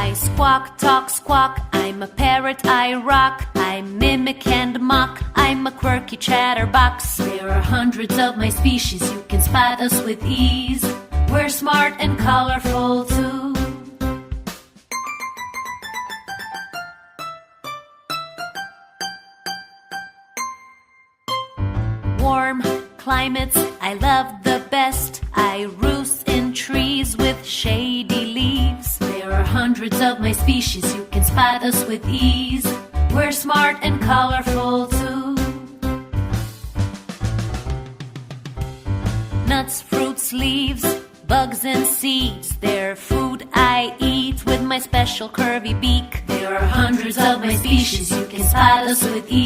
I squawk, talk, squawk. I'm a parrot, I rock. I mimic and mock. I'm a quirky chatterbox. There are hundreds of my species. You can spot us with ease. We're smart and colorful too. Warm climates I love the best. I roost in trees with shady leaves. There are hundreds of my species. You can spot us with ease. We're smart and colorful too. Nuts, fruits, leaves, bugs and seeds. They're food I eat with my special curvy beak. There are hundreds of my species. You can spot us with ease.